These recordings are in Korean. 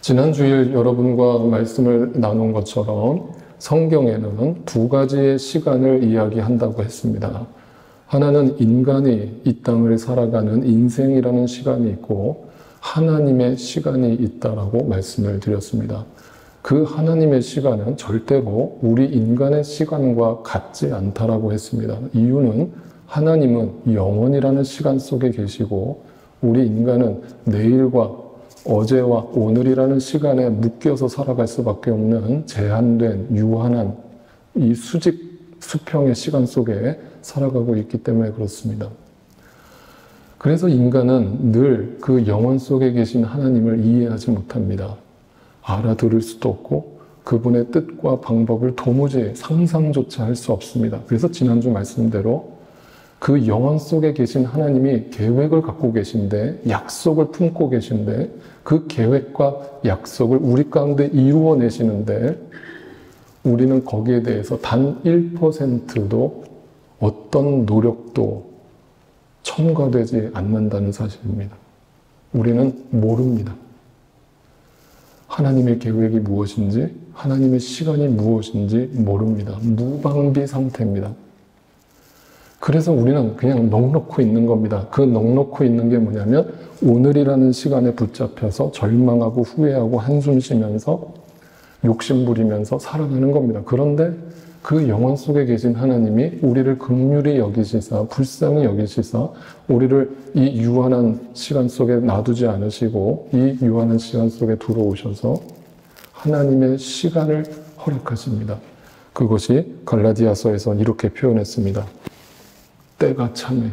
지난 주일 여러분과 말씀을 나눈 것처럼 성경에는 두 가지의 시간을 이야기한다고 했습니다. 하나는 인간이 이 땅을 살아가는 인생이라는 시간이 있고 하나님의 시간이 있다라고 말씀을 드렸습니다. 그 하나님의 시간은 절대로 우리 인간의 시간과 같지 않다라고 했습니다. 이유는 하나님은 영원이라는 시간 속에 계시고 우리 인간은 내일과 어제와 오늘이라는 시간에 묶여서 살아갈 수밖에 없는 제한된 유한한 이 수평의 시간 속에 살아가고 있기 때문에 그렇습니다. 그래서 인간은 늘 그 영원 속에 계신 하나님을 이해하지 못합니다. 알아들을 수도 없고 그분의 뜻과 방법을 도무지 상상조차 할 수 없습니다. 그래서 지난주 말씀대로 그 영원 속에 계신 하나님이 계획을 갖고 계신데 약속을 품고 계신데 그 계획과 약속을 우리 가운데 이루어내시는데 우리는 거기에 대해서 단 1%도 어떤 노력도 첨가되지 않는다는 사실입니다. 우리는 모릅니다. 하나님의 계획이 무엇인지, 하나님의 시간이 무엇인지 모릅니다. 무방비 상태입니다. 그래서 우리는 그냥 넋놓고 있는 겁니다. 그 넋놓고 있는 게 뭐냐면 오늘이라는 시간에 붙잡혀서 절망하고 후회하고 한숨 쉬면서 욕심부리면서 살아가는 겁니다. 그런데 그 영원 속에 계신 하나님이 우리를 긍휼히 여기시사 불쌍히 여기시사 우리를 이 유한한 시간 속에 놔두지 않으시고 이 유한한 시간 속에 들어오셔서 하나님의 시간을 허락하십니다. 그것이 갈라디아서에서 이렇게 표현했습니다. 때가 참에,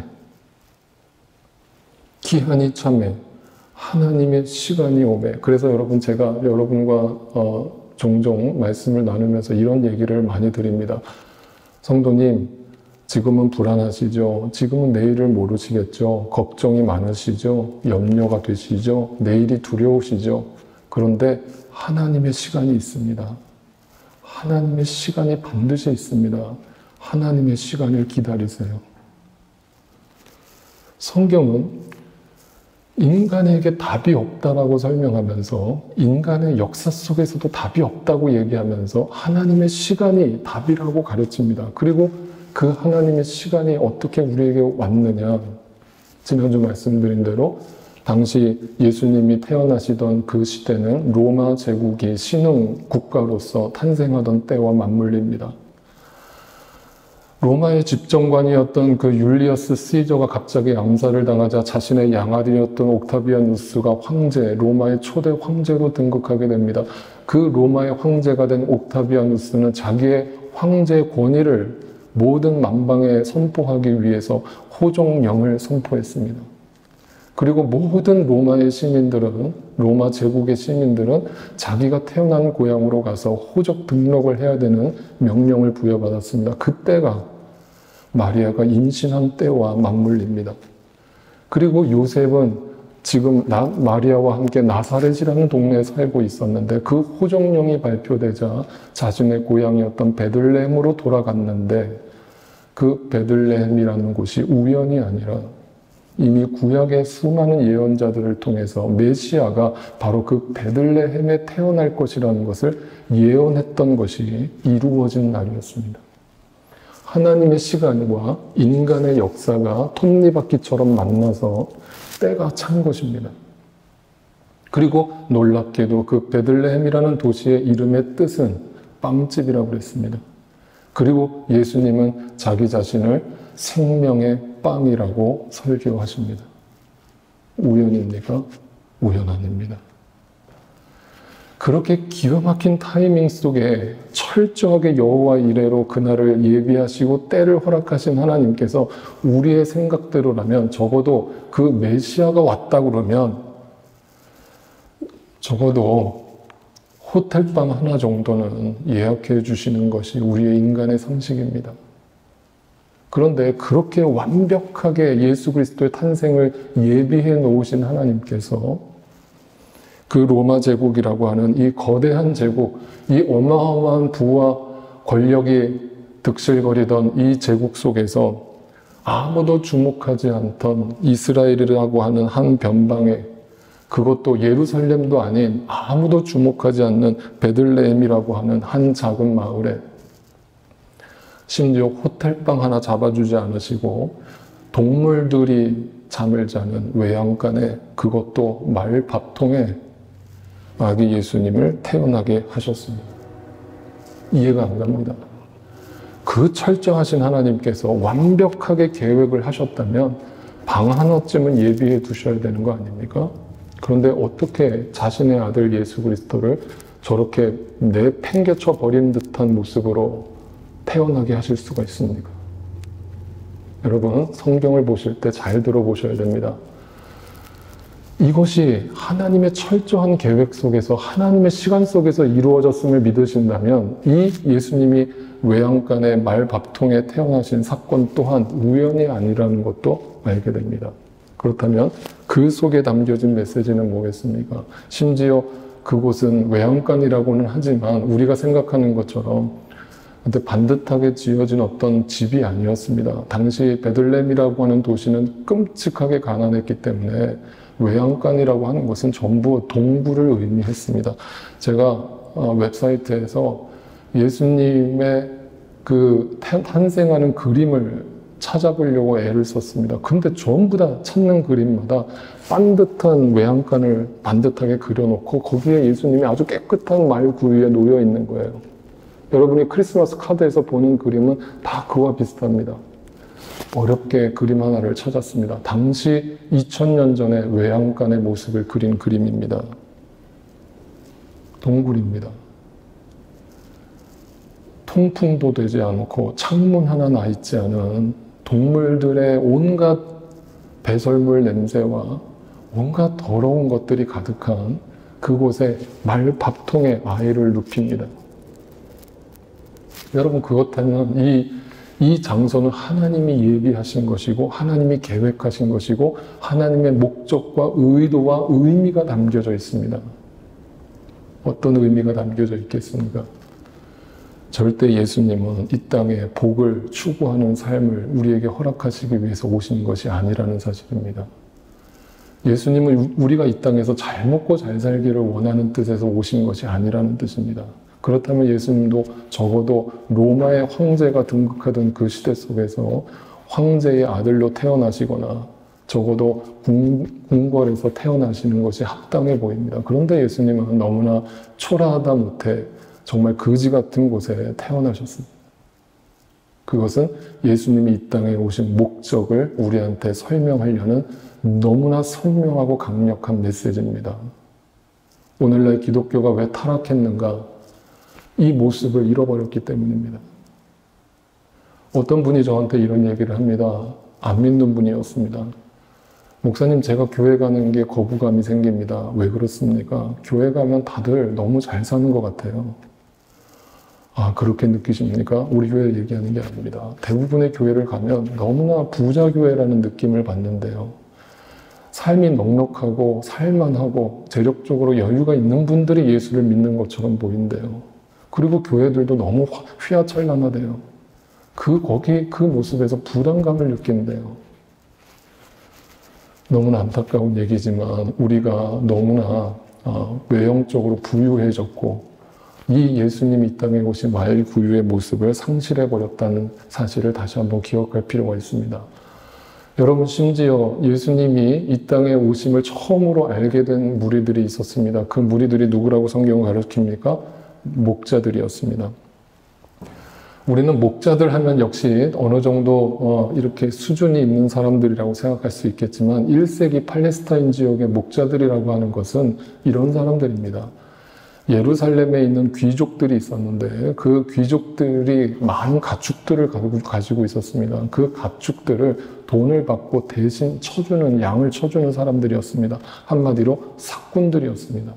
기한이 참에, 하나님의 시간이 오매. 그래서 여러분, 제가 여러분과 종종 말씀을 나누면서 이런 얘기를 많이 드립니다. 성도님, 지금은 불안하시죠? 지금은 내일을 모르시겠죠? 걱정이 많으시죠? 염려가 되시죠? 내일이 두려우시죠? 그런데 하나님의 시간이 있습니다. 하나님의 시간이 반드시 있습니다. 하나님의 시간을 기다리세요. 성경은 인간에게 답이 없다라고 설명하면서 인간의 역사 속에서도 답이 없다고 얘기하면서 하나님의 시간이 답이라고 가르칩니다. 그리고 그 하나님의 시간이 어떻게 우리에게 왔느냐. 지난주 말씀드린 대로 당시 예수님이 태어나시던 그 시대는 로마 제국이 신흥 국가로서 탄생하던 때와 맞물립니다. 로마의 집정관이었던 그 율리어스 시저가 갑자기 암살을 당하자 자신의 양아들이었던 옥타비아누스가 황제, 로마의 초대 황제로 등극하게 됩니다. 그 로마의 황제가 된 옥타비아누스는 자기의 황제 권위를 모든 만방에 선포하기 위해서 호종령을 선포했습니다. 그리고 모든 로마의 시민들은, 로마 제국의 시민들은 자기가 태어난 고향으로 가서 호적 등록을 해야 되는 명령을 부여받았습니다. 그때가 마리아가 임신한 때와 맞물립니다. 그리고 요셉은 지금 마리아와 함께 나사렛이라는 동네에 살고 있었는데 그 호종령이 발표되자 자신의 고향이었던 베들레헴으로 돌아갔는데 그 베들레헴이라는 곳이 우연이 아니라 이미 구약의 수많은 예언자들을 통해서 메시아가 바로 그 베들레헴에 태어날 것이라는 것을 예언했던 것이 이루어진 날이었습니다. 하나님의 시간과 인간의 역사가 톱니바퀴처럼 만나서 때가 찬 것입니다. 그리고 놀랍게도 그 베들레헴이라는 도시의 이름의 뜻은 빵집이라고 그랬습니다. 그리고 예수님은 자기 자신을 생명의 빵이라고 설교하십니다. 우연입니까? 우연 아닙니다. 그렇게 기가 막힌 타이밍 속에 철저하게 여호와 이레로 그날을 예비하시고 때를 허락하신 하나님께서 우리의 생각대로라면 적어도 그 메시아가 왔다 그러면 적어도 호텔방 하나 정도는 예약해 주시는 것이 우리의 인간의 상식입니다. 그런데 그렇게 완벽하게 예수 그리스도의 탄생을 예비해 놓으신 하나님께서 그 로마 제국이라고 하는 이 거대한 제국, 이 어마어마한 부와 권력이 득실거리던 이 제국 속에서 아무도 주목하지 않던 이스라엘이라고 하는 한 변방에 그것도 예루살렘도 아닌 아무도 주목하지 않는 베들레헴이라고 하는 한 작은 마을에 심지어 호텔방 하나 잡아주지 않으시고 동물들이 잠을 자는 외양간에, 그것도 말 밥통에 아기 예수님을 태어나게 하셨습니다. 이해가 안 갑니다. 그 철저하신 하나님께서 완벽하게 계획을 하셨다면 방 하나쯤은 예비해 두셔야 되는 거 아닙니까? 그런데 어떻게 자신의 아들 예수 그리스도를 저렇게 내팽개쳐 버린 듯한 모습으로 태어나게 하실 수가 있습니까? 여러분, 성경을 보실 때 잘 들어보셔야 됩니다. 이것이 하나님의 철저한 계획 속에서, 하나님의 시간 속에서 이루어졌음을 믿으신다면 이 예수님이 외양간의 말 밥통에 태어나신 사건 또한 우연이 아니라는 것도 알게 됩니다. 그렇다면 그 속에 담겨진 메시지는 뭐겠습니까? 심지어 그곳은 외양간이라고는 하지만 우리가 생각하는 것처럼 근데 반듯하게 지어진 어떤 집이 아니었습니다. 당시 베들레헴이라고 하는 도시는 끔찍하게 가난했기 때문에 외양간이라고 하는 것은 전부 동굴을 의미했습니다. 제가 웹사이트에서 예수님의 그 탄생하는 그림을 찾아보려고 애를 썼습니다. 근데 전부 다 찾는 그림마다 반듯한 외양간을 반듯하게 그려놓고 거기에 예수님이 아주 깨끗한 말 구유에 놓여 있는 거예요. 여러분이 크리스마스 카드에서 보는 그림은 다 그와 비슷합니다. 어렵게 그림 하나를 찾았습니다. 당시 2000년 전에 외양간의 모습을 그린 그림입니다. 동굴입니다. 통풍도 되지 않고 창문 하나 나 있지 않은 동물들의 온갖 배설물 냄새와 온갖 더러운 것들이 가득한 그곳에 말 밥통에 아이를 눕힙니다. 여러분, 그렇다면 이 장소는 하나님이 예비하신 것이고 하나님이 계획하신 것이고 하나님의 목적과 의도와 의미가 담겨져 있습니다. 어떤 의미가 담겨져 있겠습니까? 절대 예수님은 이 땅에 복을 추구하는 삶을 우리에게 허락하시기 위해서 오신 것이 아니라는 사실입니다. 예수님은 우리가 이 땅에서 잘 먹고 잘 살기를 원하는 뜻에서 오신 것이 아니라는 뜻입니다. 그렇다면 예수님도 적어도 로마의 황제가 등극하던 그 시대 속에서 황제의 아들로 태어나시거나 적어도 궁궐에서 태어나시는 것이 합당해 보입니다. 그런데 예수님은 너무나 초라하다 못해 정말 거지 같은 곳에 태어나셨습니다. 그것은 예수님이 이 땅에 오신 목적을 우리한테 설명하려는 너무나 선명하고 강력한 메시지입니다. 오늘날 기독교가 왜 타락했는가? 이 모습을 잃어버렸기 때문입니다. 어떤 분이 저한테 이런 얘기를 합니다. 안 믿는 분이었습니다. 목사님, 제가 교회 가는 게 거부감이 생깁니다. 왜 그렇습니까? 교회 가면 다들 너무 잘 사는 것 같아요. 아, 그렇게 느끼십니까? 우리 교회 얘기하는 게 아닙니다. 대부분의 교회를 가면 너무나 부자 교회라는 느낌을 받는데요. 삶이 넉넉하고 살만하고 재력적으로 여유가 있는 분들이 예수를 믿는 것처럼 보인대요. 그리고 교회들도 너무 휘하철lan하대요. 거기 그 모습에서 부담감을 느낀대요. 너무나 안타까운 얘기지만 우리가 너무나 외형적으로 부유해졌고 이 예수님이 이 땅에 오신 말구유의 모습을 상실해버렸다는 사실을 다시 한번 기억할 필요가 있습니다. 여러분, 심지어 예수님이 이 땅에 오심을 처음으로 알게 된 무리들이 있었습니다. 그 무리들이 누구라고 성경을 가르칩니까? 목자들이었습니다. 우리는 목자들 하면 역시 어느 정도 이렇게 수준이 있는 사람들이라고 생각할 수 있겠지만 1세기 팔레스타인 지역의 목자들이라고 하는 것은 이런 사람들입니다. 예루살렘에 있는 귀족들이 있었는데 그 귀족들이 많은 가축들을 가지고 있었습니다. 그 가축들을 돈을 받고 대신 쳐주는, 양을 쳐주는 사람들이었습니다. 한마디로 사꾼들이었습니다.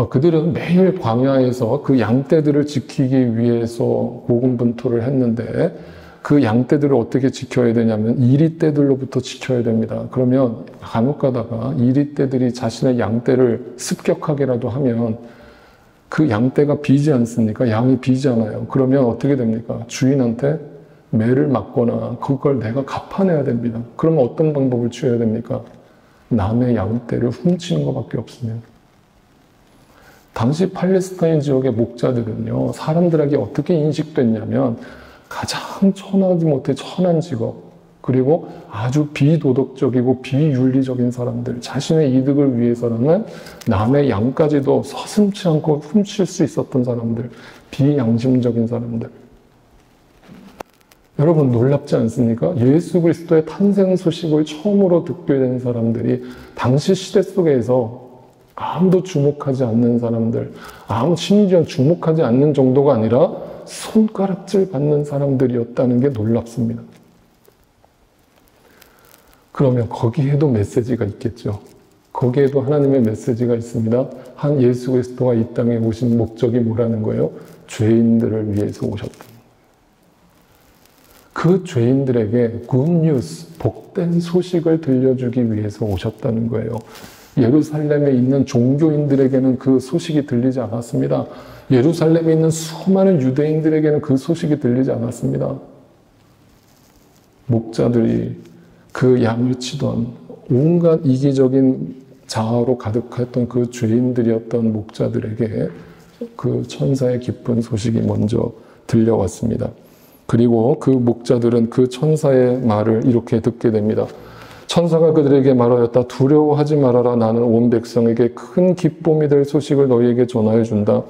그들은 매일 광야에서 그 양떼들을 지키기 위해서 고군분투를 했는데 그 양떼들을 어떻게 지켜야 되냐면 이리떼들로부터 지켜야 됩니다. 그러면 간혹 가다가 이리떼들이 자신의 양떼를 습격하게라도 하면 그 양떼가 비지 않습니까? 양이 비잖아요. 그러면 어떻게 됩니까? 주인한테 매를 맞거나 그걸 내가 갚아내야 됩니다. 그러면 어떤 방법을 취해야 됩니까? 남의 양떼를 훔치는 것밖에 없습니다. 당시 팔레스타인 지역의 목자들은요, 사람들에게 어떻게 인식됐냐면 가장 천하지 못해 천한 직업, 그리고 아주 비도덕적이고 비윤리적인 사람들, 자신의 이득을 위해서라면 남의 양까지도 서슴지 않고 훔칠 수 있었던 사람들, 비양심적인 사람들. 여러분 놀랍지 않습니까? 예수 그리스도의 탄생 소식을 처음으로 듣게 된 사람들이 당시 시대 속에서 아무도 주목하지 않는 사람들, 심지어 주목하지 않는 정도가 아니라 손가락질 받는 사람들이었다는 게 놀랍습니다. 그러면 거기에도 메시지가 있겠죠. 거기에도 하나님의 메시지가 있습니다. 한 예수 그리스도가 이 땅에 오신 목적이 뭐라는 거예요? 죄인들을 위해서 오셨다. 그 죄인들에게 굿뉴스, 복된 소식을 들려주기 위해서 오셨다는 거예요. 예루살렘에 있는 종교인들에게는 그 소식이 들리지 않았습니다. 예루살렘에 있는 수많은 유대인들에게는 그 소식이 들리지 않았습니다. 목자들이 그 양을 치던 온갖 이기적인 자아로 가득했던 그 죄인들이었던 목자들에게 그 천사의 기쁜 소식이 먼저 들려왔습니다. 그리고 그 목자들은 그 천사의 말을 이렇게 듣게 됩니다. 천사가 그들에게 말하였다. 두려워하지 말아라. 나는 온 백성에게 큰 기쁨이 될 소식을 너희에게 전하여 준다.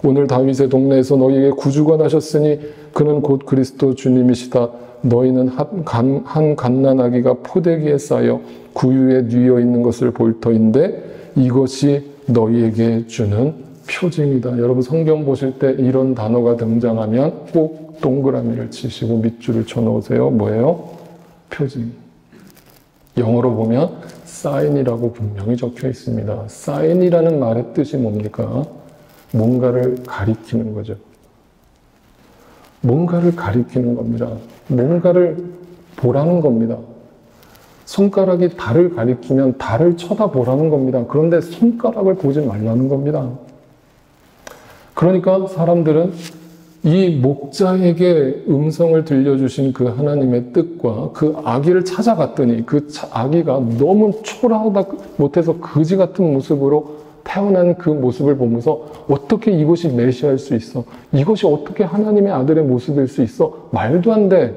오늘 다윗의 동네에서 너희에게 구주가 나셨으니 그는 곧 그리스도 주님이시다. 너희는 한 갓난아기가 포대기에 쌓여 구유에 뉘어 있는 것을 볼 터인데 이것이 너희에게 주는 표징이다. 여러분 성경 보실 때 이런 단어가 등장하면 꼭 동그라미를 치시고 밑줄을 쳐놓으세요. 뭐예요? 표징. 영어로 보면 사인이라고 분명히 적혀 있습니다. 사인이라는 말의 뜻이 뭡니까? 뭔가를 가리키는 거죠. 뭔가를 가리키는 겁니다. 뭔가를 보라는 겁니다. 손가락이 달을 가리키면 달을 쳐다보라는 겁니다. 그런데 손가락을 보지 말라는 겁니다. 그러니까 사람들은 이 목자에게 음성을 들려주신 그 하나님의 뜻과 그 아기를 찾아갔더니 그 아기가 너무 초라하다 못해서 그지 같은 모습으로 태어난 그 모습을 보면서 어떻게 이것이 메시아일 수 있어? 이것이 어떻게 하나님의 아들의 모습일 수 있어? 말도 안 돼!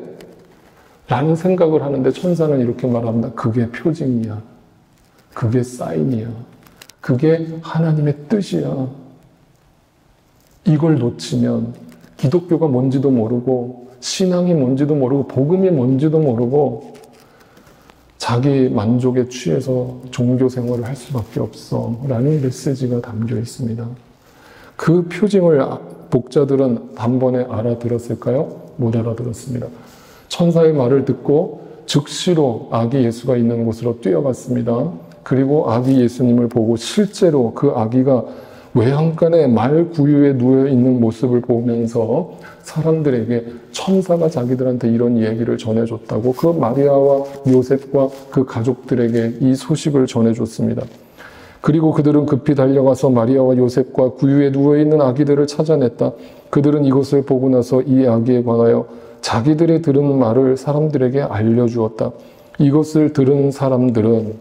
라는 생각을 하는데 천사는 이렇게 말합니다. 그게 표징이야. 그게 사인이야. 그게 하나님의 뜻이야. 이걸 놓치면 기독교가 뭔지도 모르고 신앙이 뭔지도 모르고 복음이 뭔지도 모르고 자기 만족에 취해서 종교 생활을 할 수밖에 없어 라는 메시지가 담겨 있습니다. 그 표징을 목자들은 단번에 알아들었을까요? 못 알아들었습니다. 천사의 말을 듣고 즉시로 아기 예수가 있는 곳으로 뛰어갔습니다. 그리고 아기 예수님을 보고 실제로 그 아기가 외양간에 말 구유에 누워 있는 모습을 보면서 사람들에게 천사가 자기들한테 이런 얘기를 전해줬다고 그 마리아와 요셉과 그 가족들에게 이 소식을 전해줬습니다. 그리고 그들은 급히 달려가서 마리아와 요셉과 구유에 누워있는 아기들을 찾아냈다. 그들은 이것을 보고 나서 이 아기에 관하여 자기들이 들은 말을 사람들에게 알려주었다. 이것을 들은 사람들은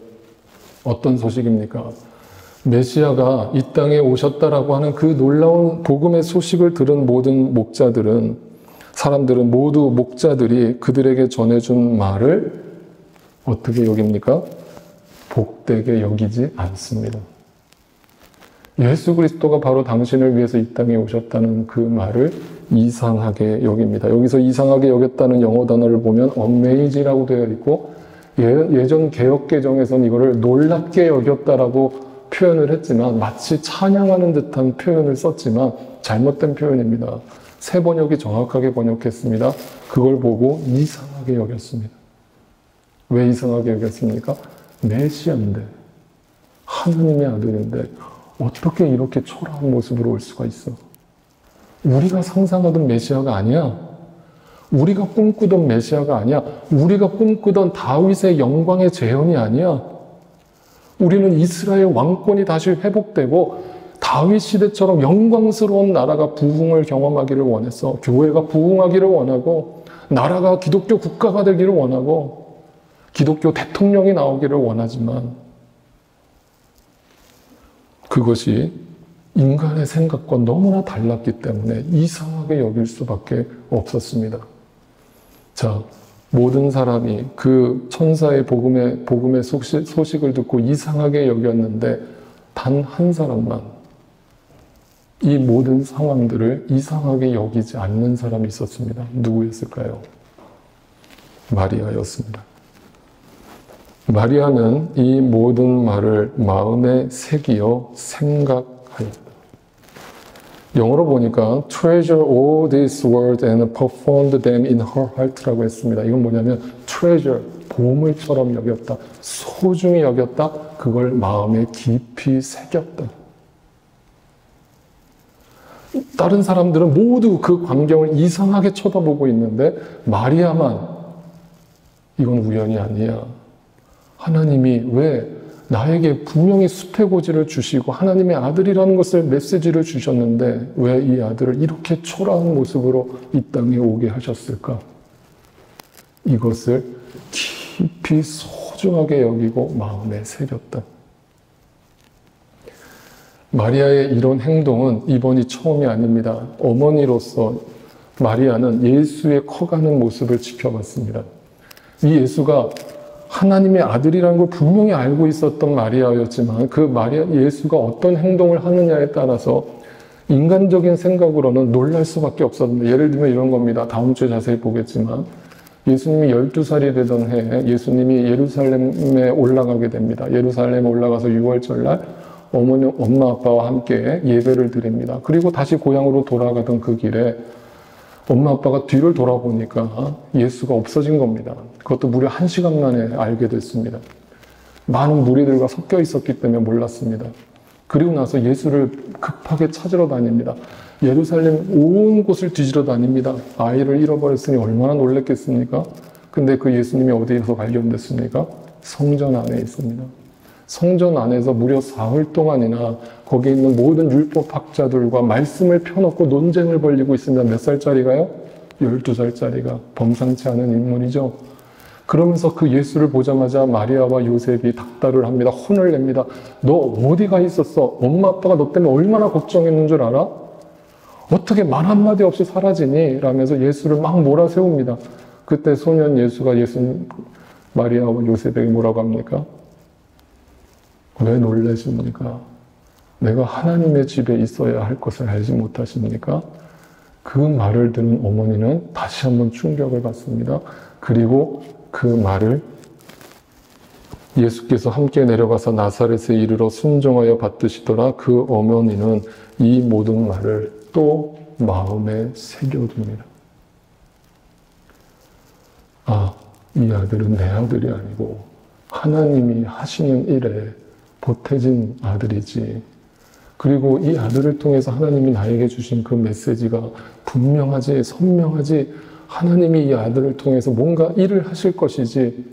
어떤 소식입니까? 메시아가 이 땅에 오셨다라고 하는 그 놀라운 복음의 소식을 들은 모든 목자들은, 사람들은 모두 목자들이 그들에게 전해준 말을 어떻게 여깁니까? 복되게 여기지 않습니다. 예수 그리스도가 바로 당신을 위해서 이 땅에 오셨다는 그 말을 이상하게 여깁니다. 여기서 이상하게 여겼다는 영어 단어를 보면 amaze라고 되어 있고, 예전 개역개정에서는 이거를 놀랍게 여겼다라고 표현을 했지만 마치 찬양하는 듯한 표현을 썼지만 잘못된 표현입니다. 새 번역이 정확하게 번역했습니다. 그걸 보고 이상하게 여겼습니다. 왜 이상하게 여겼습니까? 메시아인데, 하나님의 아들인데 어떻게 이렇게 초라한 모습으로 올 수가 있어? 우리가 상상하던 메시아가 아니야. 우리가 꿈꾸던 메시아가 아니야. 우리가 꿈꾸던 다윗의 영광의 재현이 아니야. 우리는 이스라엘 왕권이 다시 회복되고 다윗 시대처럼 영광스러운 나라가 부흥을 경험하기를 원했어. 교회가 부흥하기를 원하고, 나라가 기독교 국가가 되기를 원하고, 기독교 대통령이 나오기를 원하지만 그것이 인간의 생각과 너무나 달랐기 때문에 이상하게 여길 수밖에 없었습니다. 자, 모든 사람이 그 천사의 복음의 소식을 듣고 이상하게 여겼는데 단 한 사람만 이 모든 상황들을 이상하게 여기지 않는 사람이 있었습니다. 누구였을까요? 마리아였습니다. 마리아는 이 모든 말을 마음에 새기어 생각하였다. 영어로 보니까 treasure all these words and performed them in her heart라고 했습니다. 이건 뭐냐면 treasure, 보물처럼 여겼다, 소중히 여겼다, 그걸 마음에 깊이 새겼다. 다른 사람들은 모두 그 광경을 이상하게 쳐다보고 있는데 마리아만 이건 우연이 아니야. 하나님이 왜 나에게 분명히 수태고지를 주시고 하나님의 아들이라는 것을 메시지를 주셨는데 왜 이 아들을 이렇게 초라한 모습으로 이 땅에 오게 하셨을까? 이것을 깊이 소중하게 여기고 마음에 새겼다. 마리아의 이런 행동은 이번이 처음이 아닙니다. 어머니로서 마리아는 예수의 커가는 모습을 지켜봤습니다. 이 예수가 하나님의 아들이라는 걸 분명히 알고 있었던 마리아였지만 그 예수가 어떤 행동을 하느냐에 따라서 인간적인 생각으로는 놀랄 수밖에 없었는데 예를 들면 이런 겁니다. 다음 주에 자세히 보겠지만 예수님이 12살이 되던 해에 예수님이 예루살렘에 올라가게 됩니다. 예루살렘에 올라가서 6월절 날 엄마 아빠와 함께 예배를 드립니다. 그리고 다시 고향으로 돌아가던 그 길에 엄마 아빠가 뒤를 돌아보니까 예수가 없어진 겁니다. 그것도 무려 1시간 만에 알게 됐습니다. 많은 무리들과 섞여 있었기 때문에 몰랐습니다. 그리고 나서 예수를 급하게 찾으러 다닙니다. 예루살렘 온 곳을 뒤지러 다닙니다. 아이를 잃어버렸으니 얼마나 놀랬겠습니까? 근데 그 예수님이 어디에서 발견됐습니까? 성전 안에 있습니다. 성전 안에서 무려 4일 동안이나 거기에 있는 모든 율법학자들과 말씀을 펴놓고 논쟁을 벌이고 있습니다. 몇 살짜리가요? 12살짜리가. 범상치 않은 인물이죠. 그러면서 그 예수를 보자마자 마리아와 요셉이 닥달을 합니다. 혼을 냅니다. 너 어디가 있었어? 엄마 아빠가 너 때문에 얼마나 걱정했는 줄 알아? 어떻게 말 한마디 없이 사라지니? 라면서 예수를 막 몰아세웁니다. 그때 소년 예수가 마리아와 요셉에게 뭐라고 합니까? 왜 놀라십니까? 내가 하나님의 집에 있어야 할 것을 알지 못하십니까? 그 말을 들은 어머니는 다시 한번 충격을 받습니다. 그리고 그 말을 예수께서 함께 내려가서 나사렛에 이르러 순종하여 받드시더라. 그 어머니는 이 모든 말을 또 마음에 새겨둡니다. 아, 이 아들은 내 아들이 아니고 하나님이 하시는 일에 보태진 아들이지. 그리고 이 아들을 통해서 하나님이 나에게 주신 그 메시지가 분명하지, 선명하지, 하나님이 이 아들을 통해서 뭔가 일을 하실 것이지,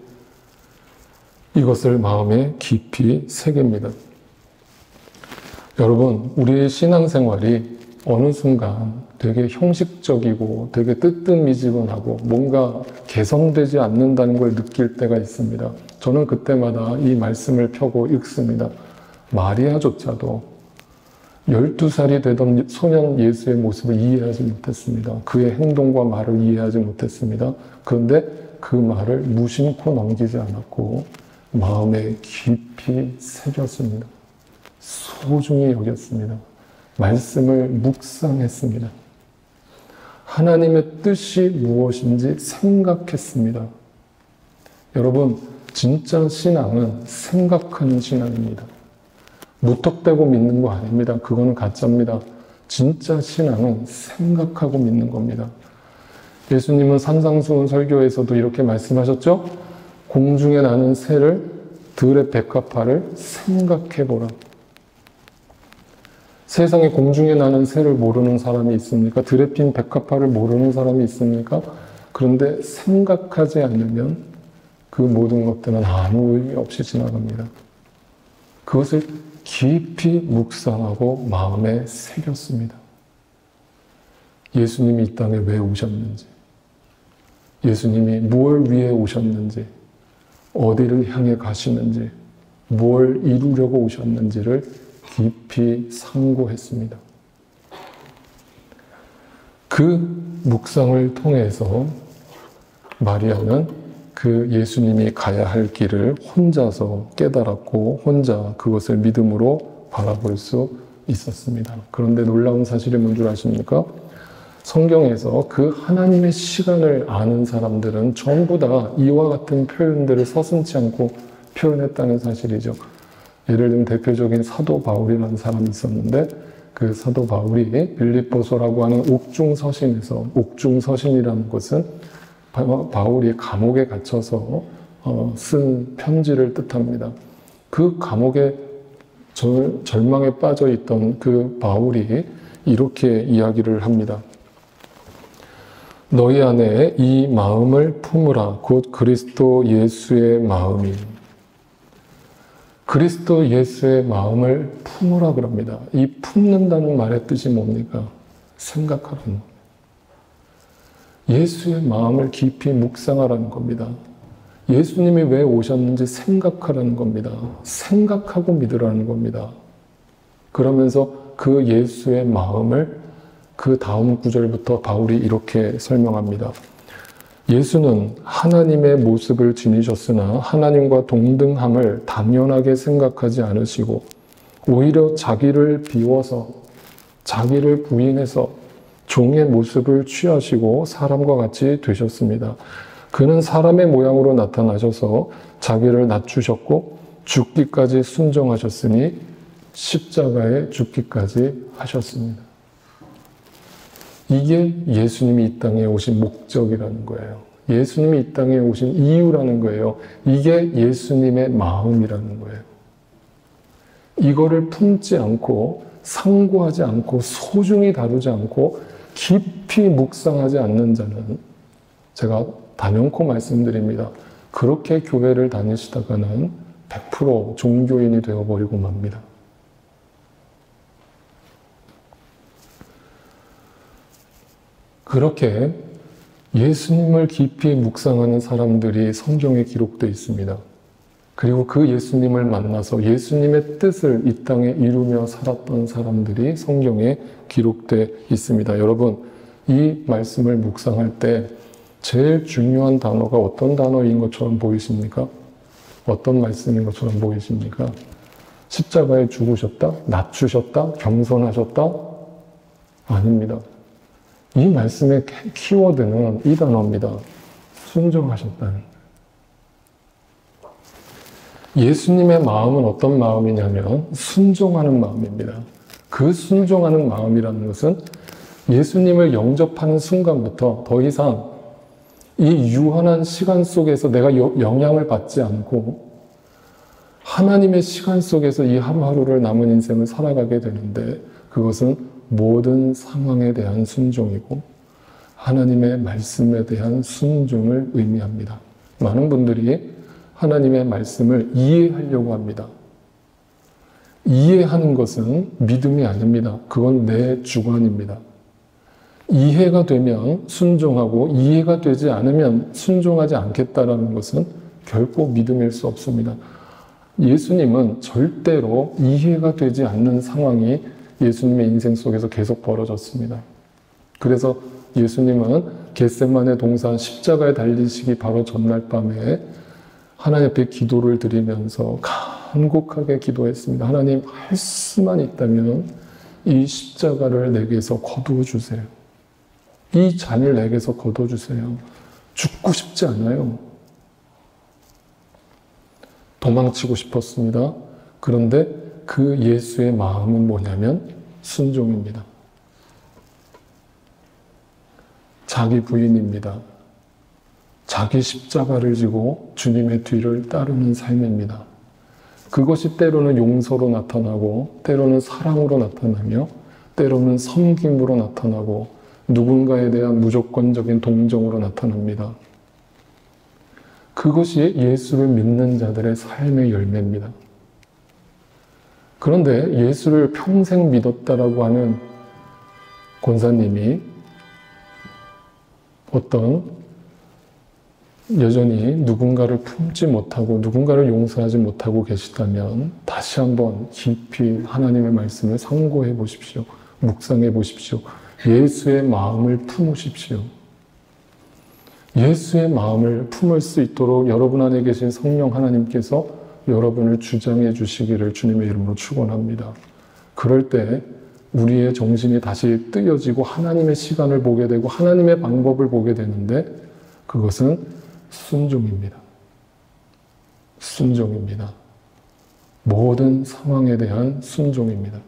이것을 마음에 깊이 새깁니다. 여러분, 우리의 신앙생활이 어느 순간 되게 형식적이고 되게 뜨뜻미지근하고 뭔가 개선되지 않는다는 걸 느낄 때가 있습니다. 저는 그때마다 이 말씀을 펴고 읽습니다. 마리아조차도 12살이 되던 소년 예수의 모습을 이해하지 못했습니다. 그의 행동과 말을 이해하지 못했습니다. 그런데 그 말을 무심코 넘기지 않았고 마음에 깊이 새겼습니다. 소중히 여겼습니다. 말씀을 묵상했습니다. 하나님의 뜻이 무엇인지 생각했습니다. 여러분, 진짜 신앙은 생각하는 신앙입니다. 무턱대고 믿는 거 아닙니다. 그거는 가짜입니다. 진짜 신앙은 생각하고 믿는 겁니다. 예수님은 산상수훈 설교에서도 이렇게 말씀하셨죠? 공중에 나는 새를, 들의 백합화를 생각해보라. 세상에 공중에 나는 새를 모르는 사람이 있습니까? 들에 핀 백합화를 모르는 사람이 있습니까? 그런데 생각하지 않으면 그 모든 것들은 아무 의미 없이 지나갑니다. 그것을 깊이 묵상하고 마음에 새겼습니다. 예수님이 이 땅에 왜 오셨는지, 예수님이 무엇을 위해 오셨는지, 어디를 향해 가시는지, 뭘 이루려고 오셨는지를 깊이 상고했습니다. 그 묵상을 통해서 마리아는 그 예수님이 가야 할 길을 혼자서 깨달았고 혼자 그것을 믿음으로 바라볼 수 있었습니다. 그런데 놀라운 사실이 뭔 줄 아십니까? 성경에서 그 하나님의 시간을 아는 사람들은 전부 다 이와 같은 표현들을 서슴지 않고 표현했다는 사실이죠. 예를 들면 대표적인 사도 바울이라는 사람이 있었는데 그 사도 바울이 빌립보서라고 하는 옥중서신에서, 옥중서신이라는 것은 바울이 감옥에 갇혀서 쓴 편지를 뜻합니다. 그 감옥에 절망에 빠져 있던 그 바울이 이렇게 이야기를 합니다. 너희 안에 이 마음을 품으라. 곧 그리스도 예수의 마음이. 그리스도 예수의 마음을 품으라 그럽니다. 이 품는다는 말의 뜻이 뭡니까? 생각하라는 겁니다. 예수의 마음을 깊이 묵상하라는 겁니다. 예수님이 왜 오셨는지 생각하라는 겁니다. 생각하고 믿으라는 겁니다. 그러면서 그 예수의 마음을 그 다음 구절부터 바울이 이렇게 설명합니다. 예수는 하나님의 모습을 지니셨으나 하나님과 동등함을 당연하게 생각하지 않으시고 오히려 자기를 비워서 자기를 부인해서 종의 모습을 취하시고 사람과 같이 되셨습니다. 그는 사람의 모양으로 나타나셔서 자기를 낮추셨고 죽기까지 순종하셨으니 십자가에 죽기까지 하셨습니다. 이게 예수님이 이 땅에 오신 목적이라는 거예요. 예수님이 이 땅에 오신 이유라는 거예요. 이게 예수님의 마음이라는 거예요. 이거를 품지 않고 상고하지 않고 소중히 다루지 않고 깊이 묵상하지 않는 자는 제가 단연코 말씀드립니다. 그렇게 교회를 다니시다가는 100% 종교인이 되어버리고 맙니다. 그렇게 예수님을 깊이 묵상하는 사람들이 성경에 기록되어 있습니다. 그리고 그 예수님을 만나서 예수님의 뜻을 이 땅에 이루며 살았던 사람들이 성경에 기록되어 있습니다. 여러분, 이 말씀을 묵상할 때 제일 중요한 단어가 어떤 단어인 것처럼 보이십니까? 어떤 말씀인 것처럼 보이십니까? 십자가에 죽으셨다? 낮추셨다? 경선하셨다? 아닙니다. 이 말씀의 키워드는 이 단어입니다. 순종하셨다는. 예수님의 마음은 어떤 마음이냐면 순종하는 마음입니다. 그 순종하는 마음이라는 것은 예수님을 영접하는 순간부터 더 이상 이 유한한 시간 속에서 내가 영향을 받지 않고 하나님의 시간 속에서 이 하루하루를 남은 인생을 살아가게 되는데 그것은 모든 상황에 대한 순종이고 하나님의 말씀에 대한 순종을 의미합니다. 많은 분들이 하나님의 말씀을 이해하려고 합니다. 이해하는 것은 믿음이 아닙니다. 그건 내 주관입니다. 이해가 되면 순종하고 이해가 되지 않으면 순종하지 않겠다라는 것은 결코 믿음일 수 없습니다. 예수님은 절대로 이해가 되지 않는 상황이 예수님의 인생 속에서 계속 벌어졌습니다. 그래서 예수님은 겟세마네 동산 십자가에 달리시기 바로 전날 밤에 하나님 앞에 기도를 드리면서 간곡하게 기도했습니다. 하나님, 할 수만 있다면 이 십자가를 내게서 거두어 주세요. 이 잔을 내게서 거두어 주세요. 죽고 싶지 않아요. 도망치고 싶었습니다. 그런데 그 예수의 마음은 뭐냐면 순종입니다. 자기 부인입니다. 자기 십자가를 지고 주님의 뒤를 따르는 삶입니다. 그것이 때로는 용서로 나타나고 때로는 사랑으로 나타나며 때로는 섬김으로 나타나고 누군가에 대한 무조건적인 동정으로 나타납니다. 그것이 예수를 믿는 자들의 삶의 열매입니다. 그런데 예수를 평생 믿었다라고 하는 권사님이 어떤 여전히 누군가를 품지 못하고 누군가를 용서하지 못하고 계시다면 다시 한번 깊이 하나님의 말씀을 상고해 보십시오. 묵상해 보십시오. 예수의 마음을 품으십시오. 예수의 마음을 품을 수 있도록 여러분 안에 계신 성령 하나님께서 여러분을 주장해 주시기를 주님의 이름으로 축원합니다. 그럴 때 우리의 정신이 다시 뜨여지고 하나님의 시간을 보게 되고 하나님의 방법을 보게 되는데 그것은 순종입니다. 순종입니다. 모든 상황에 대한 순종입니다.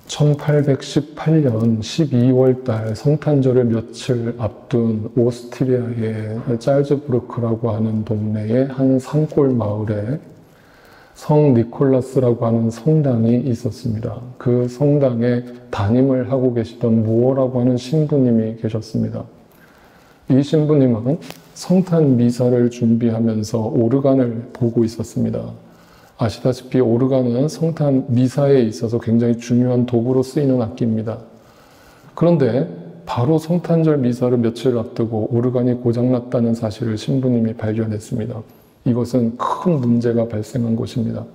1818년 12월 달 성탄절을 며칠 앞둔 오스트리아의 짤즈부르크라고 하는 동네의 한 산골 마을에 성 니콜라스라고 하는 성당이 있었습니다. 그 성당에 담임을 하고 계시던 무어라고 하는 신부님이 계셨습니다. 이 신부님은 성탄 미사를 준비하면서 오르간을 보고 있었습니다. 아시다시피 오르간은 성탄 미사에 있어서 굉장히 중요한 도구로 쓰이는 악기입니다. 그런데 바로 성탄절 미사를 며칠 앞두고 오르간이 고장났다는 사실을 신부님이 발견했습니다. 이것은 큰 문제가 발생한 것입니다.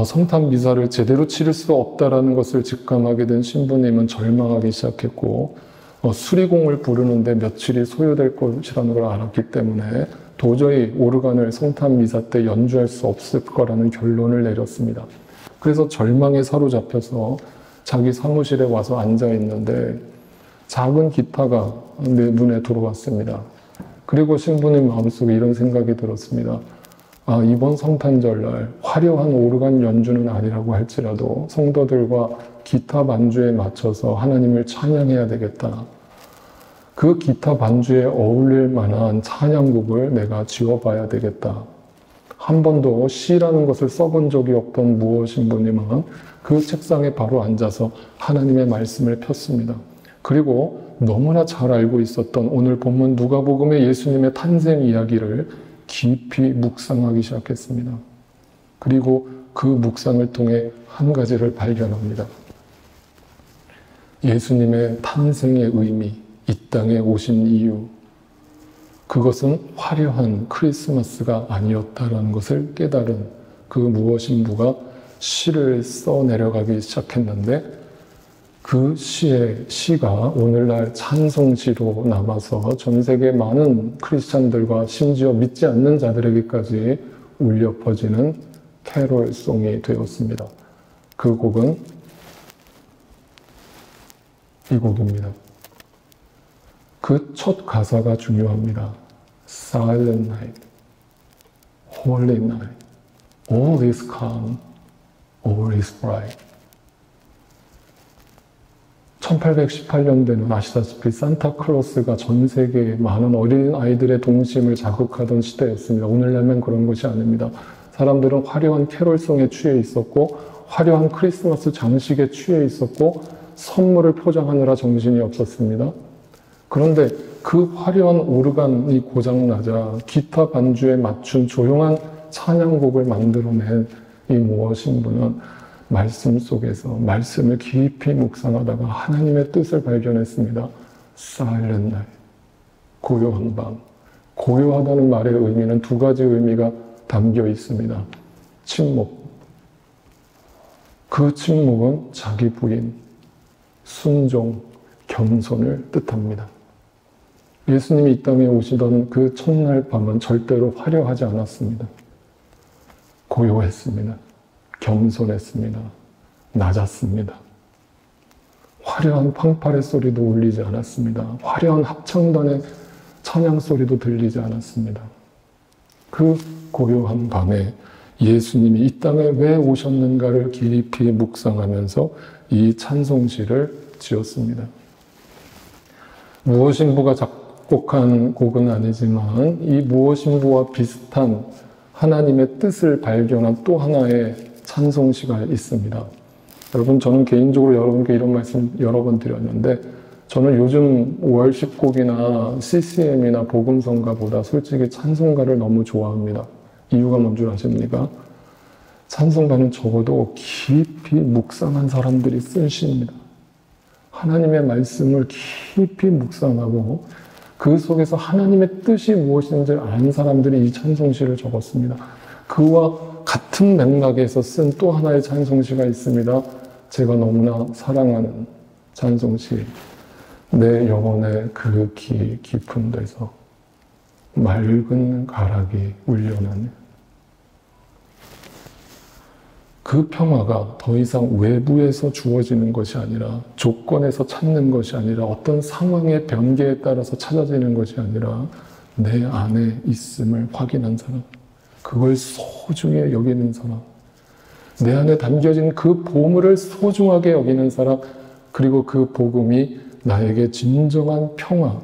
성탄 미사를 제대로 치를 수 없다는 것을 직감하게 된 신부님은 절망하기 시작했고 수리공을 부르는데 며칠이 소요될 것이라는 걸 알았기 때문에 도저히 오르간을 성탄 미사 때 연주할 수 없을 거라는 결론을 내렸습니다. 그래서 절망에 사로잡혀서 자기 사무실에 와서 앉아 있는데 작은 기타가 내 눈에 들어왔습니다. 그리고 신부님 마음속에 이런 생각이 들었습니다. 이번 성탄절날 화려한 오르간 연주는 아니라고 할지라도 성도들과 기타 반주에 맞춰서 하나님을 찬양해야 되겠다. 그 기타 반주에 어울릴 만한 찬양곡을 내가 지어봐야 되겠다. 한 번도 시라는 것을 써본 적이 없던 무어 신부님은 그 책상에 바로 앉아서 하나님의 말씀을 폈습니다. 그리고 너무나 잘 알고 있었던 오늘 본문 누가복음의 예수님의 탄생 이야기를 깊이 묵상하기 시작했습니다. 그리고 그 묵상을 통해 한 가지를 발견합니다. 예수님의 탄생의 의미, 이 땅에 오신 이유, 그것은 화려한 크리스마스가 아니었다라는 것을 깨달은 그 무어 신부가 시를 써 내려가기 시작했는데 그 시가 오늘날 찬송시로 남아서 전 세계 많은 크리스찬들과 심지어 믿지 않는 자들에게까지 울려 퍼지는 캐롤송이 되었습니다. 그 곡은 이 곡입니다. 그 첫 가사가 중요합니다. Silent night, holy night, all is calm, all is bright. 1818년대는 아시다시피 산타클로스가 전 세계의 많은 어린 아이들의 동심을 자극하던 시대였습니다. 오늘날만 그런 것이 아닙니다. 사람들은 화려한 캐롤송에 취해 있었고 화려한 크리스마스 장식에 취해 있었고 선물을 포장하느라 정신이 없었습니다. 그런데 그 화려한 오르간이 고장나자 기타 반주에 맞춘 조용한 찬양곡을 만들어낸 이 무어 신부는 말씀 속에서 말씀을 깊이 묵상하다가 하나님의 뜻을 발견했습니다. Silent night, 고요한 밤. 고요하다는 말의 의미는 두 가지 의미가 담겨 있습니다. 침묵. 그 침묵은 자기 부인, 순종, 겸손을 뜻합니다. 예수님이 이 땅에 오시던 그 첫날 밤은 절대로 화려하지 않았습니다. 고요했습니다. 겸손했습니다. 낮았습니다. 화려한 팡파레 소리도 울리지 않았습니다. 화려한 합창단의 찬양 소리도 들리지 않았습니다. 그 고요한 밤에 예수님이 이 땅에 왜 오셨는가를 깊이 묵상하면서 이 찬송시를 지었습니다. 무어 신부가 작곡한 곡은 아니지만 이 무어 신부와 비슷한 하나님의 뜻을 발견한 또 하나의 찬송시가 있습니다. 여러분, 저는 개인적으로 여러분께 이런 말씀 여러 번 드렸는데 저는 요즘 월십곡이나 CCM이나 복음성가보다 솔직히 찬송가를 너무 좋아합니다. 이유가 뭔 줄 아십니까? 찬송가는 적어도 깊이 묵상한 사람들이 쓴 시입니다. 하나님의 말씀을 깊이 묵상하고 그 속에서 하나님의 뜻이 무엇인지 아는 사람들이 이 찬송시를 적었습니다. 그와 같은 맥락에서 쓴 또 하나의 찬송시가 있습니다. 제가 너무나 사랑하는 찬송시. 내 영혼의 그 깊은 데서 맑은 가락이 울려나네. 그 평화가 더 이상 외부에서 주어지는 것이 아니라, 조건에서 찾는 것이 아니라, 어떤 상황의 변개에 따라서 찾아지는 것이 아니라 내 안에 있음을 확인한 사람, 그걸 소중히 여기는 사람, 내 안에 담겨진 그 보물을 소중하게 여기는 사람, 그리고 그 복음이 나에게 진정한 평화,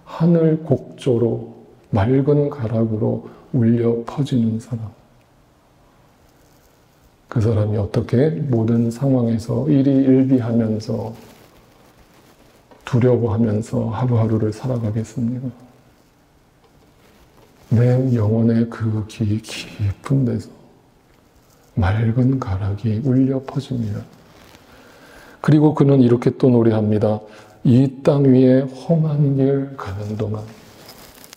하늘 곡조로 맑은 가락으로 울려 퍼지는 사람. 그 사람이 어떻게 모든 상황에서 일희일비하면서 두려워하면서 하루하루를 살아가겠습니까? 내 영혼의 그 깊은 데서 맑은 가락이 울려 퍼집니다. 그리고 그는 이렇게 또 노래합니다. 이 땅 위에 험한 길 가는 동안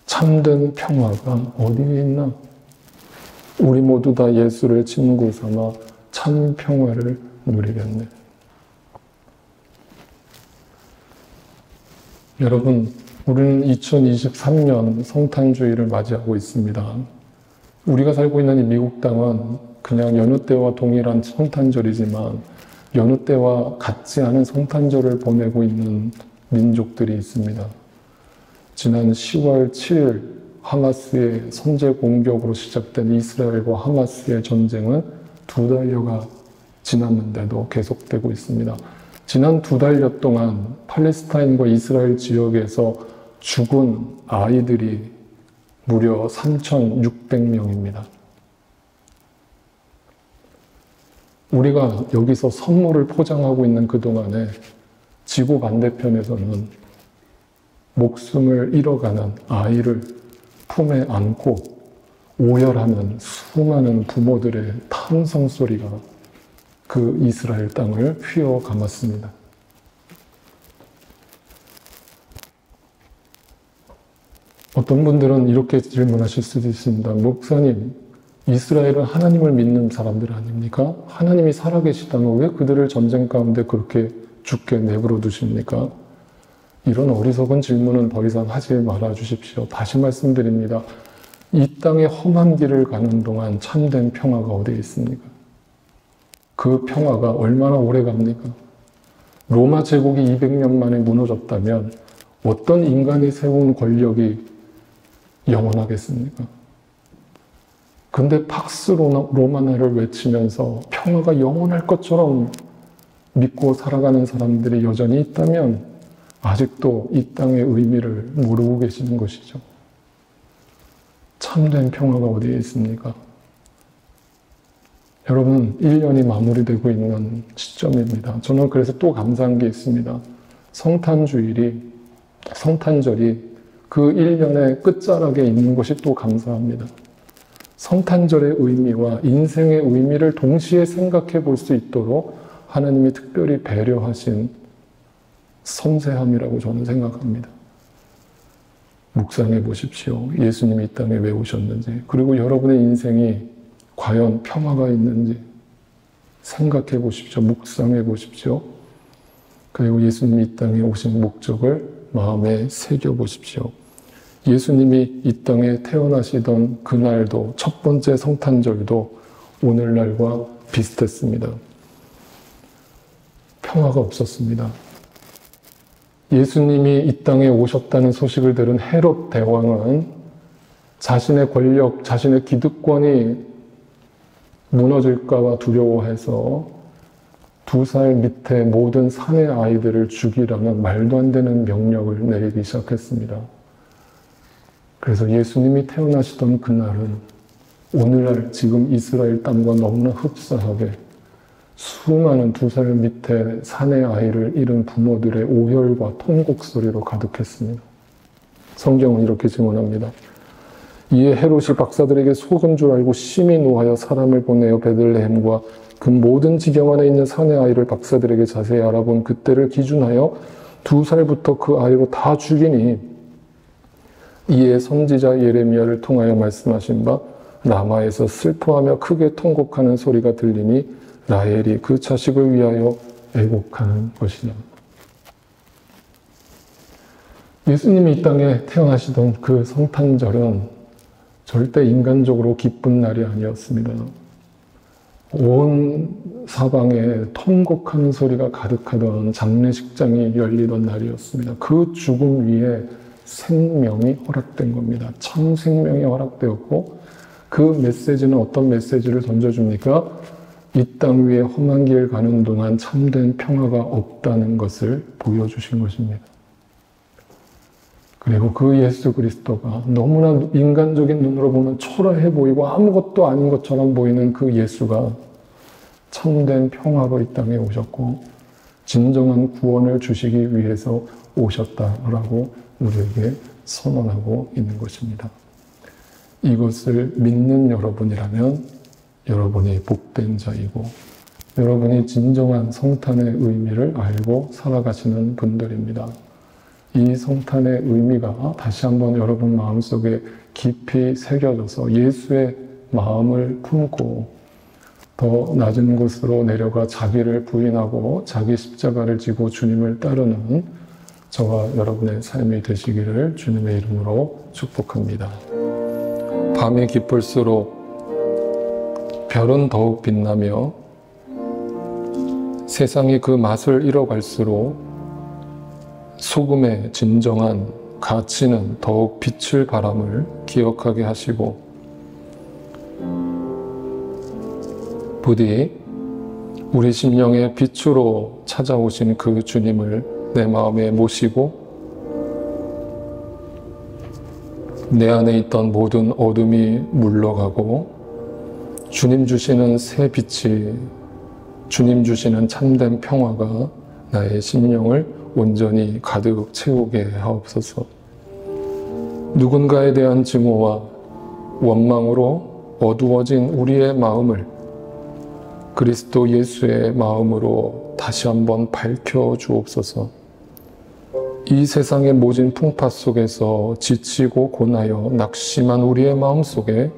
참된 평화가 어디에 있나? 우리 모두 다 예수를 친구 삼아 참 평화를 누리겠네. 여러분, 우리는 2023년 성탄주의를 맞이하고 있습니다. 우리가 살고 있는 이 미국 땅은 그냥 여느 때와 동일한 성탄절이지만 여느 때와 같지 않은 성탄절을 보내고 있는 민족들이 있습니다. 지난 10월 7일 하마스의 선제 공격으로 시작된 이스라엘과 하마스의 전쟁은 2달여가 지났는데도 계속되고 있습니다. 지난 2달여 동안 팔레스타인과 이스라엘 지역에서 죽은 아이들이 무려 3,600명입니다. 우리가 여기서 선물을 포장하고 있는 그동안에 지구 반대편에서는 목숨을 잃어가는 아이를 품에 안고 오열하는 수많은 부모들의 탄성 소리가 그 이스라엘 땅을 휘어 감았습니다. 어떤 분들은 이렇게 질문하실 수도 있습니다. 목사님, 이스라엘은 하나님을 믿는 사람들 아닙니까? 하나님이 살아계시다면 왜 그들을 전쟁 가운데 그렇게 죽게 내버려 두십니까? 이런 어리석은 질문은 더 이상 하지 말아 주십시오. 다시 말씀드립니다. 이 땅의 험한 길을 가는 동안 참된 평화가 어디에 있습니까? 그 평화가 얼마나 오래 갑니까? 로마 제국이 200년 만에 무너졌다면 어떤 인간이 세운 권력이 영원하겠습니까? 근데 팍스 로마나를 외치면서 평화가 영원할 것처럼 믿고 살아가는 사람들이 여전히 있다면 아직도 이 땅의 의미를 모르고 계시는 것이죠. 참된 평화가 어디에 있습니까? 여러분, 1년이 마무리되고 있는 시점입니다. 저는 그래서 또 감사한 게 있습니다. 성탄절이 그 1년의 끝자락에 있는 것이 또 감사합니다. 성탄절의 의미와 인생의 의미를 동시에 생각해 볼 수 있도록 하나님이 특별히 배려하신 섬세함이라고 저는 생각합니다. 묵상해 보십시오. 예수님이 이 땅에 왜 오셨는지, 그리고 여러분의 인생이 과연 평화가 있는지 생각해 보십시오. 묵상해 보십시오. 그리고 예수님이 이 땅에 오신 목적을 마음에 새겨 보십시오. 예수님이 이 땅에 태어나시던 그날도, 첫 번째 성탄절도 오늘날과 비슷했습니다. 평화가 없었습니다. 예수님이 이 땅에 오셨다는 소식을 들은 헤롯 대왕은 자신의 권력, 자신의 기득권이 무너질까봐 두려워해서 2살 밑에 모든 사내 아이들을 죽이라는 말도 안 되는 명령을 내리기 시작했습니다. 그래서 예수님이 태어나시던 그날은 오늘날 지금 이스라엘 땅과 너무나 흡사하게 수많은 2살 밑에 사내 아이를 잃은 부모들의 오열과 통곡 소리로 가득했습니다. 성경은 이렇게 증언합니다. 이에 헤롯이 박사들에게 속은 줄 알고 심히 노하여 사람을 보내어 베들레헴과 그 모든 지경 안에 있는 사내 아이를 박사들에게 자세히 알아본 그때를 기준하여 2살부터 그 아이로 다 죽이니 이에 선지자 예레미야를 통하여 말씀하신 바 라마에서 슬퍼하며 크게 통곡하는 소리가 들리니 라헬이 그 자식을 위하여 애곡하는 것이냐. 예수님이 이 땅에 태어나시던 그 성탄절은 절대 인간적으로 기쁜 날이 아니었습니다. 온 사방에 통곡하는 소리가 가득하던 장례식장이 열리던 날이었습니다. 그 죽음 위에 생명이 허락된 겁니다. 참 생명이 허락되었고 그 메시지는 어떤 메시지를 던져줍니까? 이 땅 위에 험한 길 가는 동안 참된 평화가 없다는 것을 보여주신 것입니다. 그리고 그 예수 그리스도가 너무나 인간적인 눈으로 보면 초라해 보이고 아무것도 아닌 것처럼 보이는 그 예수가 참된 평화로 이 땅에 오셨고 진정한 구원을 주시기 위해서 오셨다라고 우리에게 선언하고 있는 것입니다. 이것을 믿는 여러분이라면 여러분이 복된 자이고 여러분이 진정한 성탄의 의미를 알고 살아가시는 분들입니다. 이 성탄의 의미가 다시 한번 여러분 마음속에 깊이 새겨져서 예수의 마음을 품고 더 낮은 곳으로 내려가 자기를 부인하고 자기 십자가를 지고 주님을 따르는 저와 여러분의 삶이 되시기를 주님의 이름으로 축복합니다. 밤이 깊을수록 별은 더욱 빛나며 세상이 그 맛을 잃어갈수록 소금의 진정한 가치는 더욱 빛을 바람을 기억하게 하시고 부디 우리 심령의 빛으로 찾아오신 그 주님을 내 마음에 모시고 내 안에 있던 모든 어둠이 물러가고 주님 주시는 새 빛이 주님 주시는 참된 평화가 나의 심령을 온전히 가득 채우게 하옵소서. 누군가에 대한 증오와 원망으로 어두워진 우리의 마음을 그리스도 예수의 마음으로 다시 한번 밝혀 주옵소서. 이 세상의 모진 풍파 속에서 지치고 고나여 낙심한 우리의 마음 속에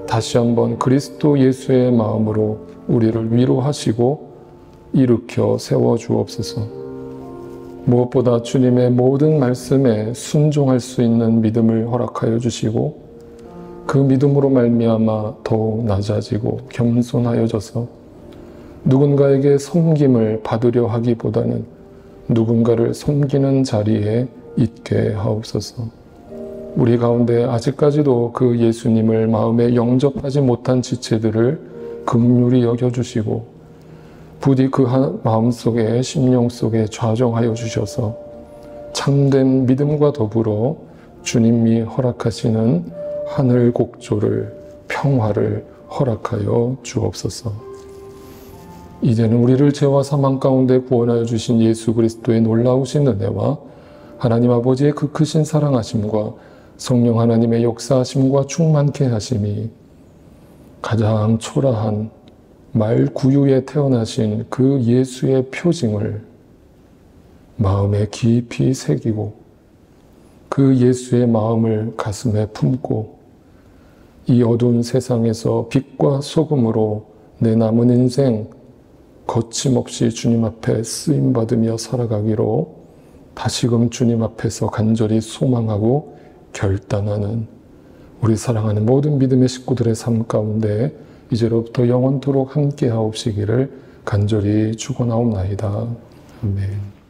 다시 한번 그리스도 예수의 마음으로 우리를 위로하시고 일으켜 세워 주옵소서. 무엇보다 주님의 모든 말씀에 순종할 수 있는 믿음을 허락하여 주시고 그 믿음으로 말미암아 더욱 낮아지고 겸손하여져서 누군가에게 섬김을 받으려 하기보다는 누군가를 섬기는 자리에 있게 하옵소서. 우리 가운데 아직까지도 그 예수님을 마음에 영접하지 못한 지체들을 긍휼히 여겨주시고 부디 그 마음속에 심령 속에 좌정하여 주셔서 참된 믿음과 더불어 주님이 허락하시는 하늘 곡조를 평화를 허락하여 주옵소서. 이제는 우리를 죄와 사망 가운데 구원하여 주신 예수 그리스도의 놀라우신 은혜와 하나님 아버지의 그 크신 사랑하심과 성령 하나님의 역사하심과 충만케 하심이 가장 초라한 말 구유에 태어나신 그 예수의 표징을 마음에 깊이 새기고 그 예수의 마음을 가슴에 품고 이 어두운 세상에서 빛과 소금으로 내 남은 인생 거침없이 주님 앞에 쓰임받으며 살아가기로 다시금 주님 앞에서 간절히 소망하고 결단하는 우리 사랑하는 모든 믿음의 식구들의 삶 가운데 이제로부터 영원토록 함께 하옵시기를 간절히 축원하옵나이다. 아멘.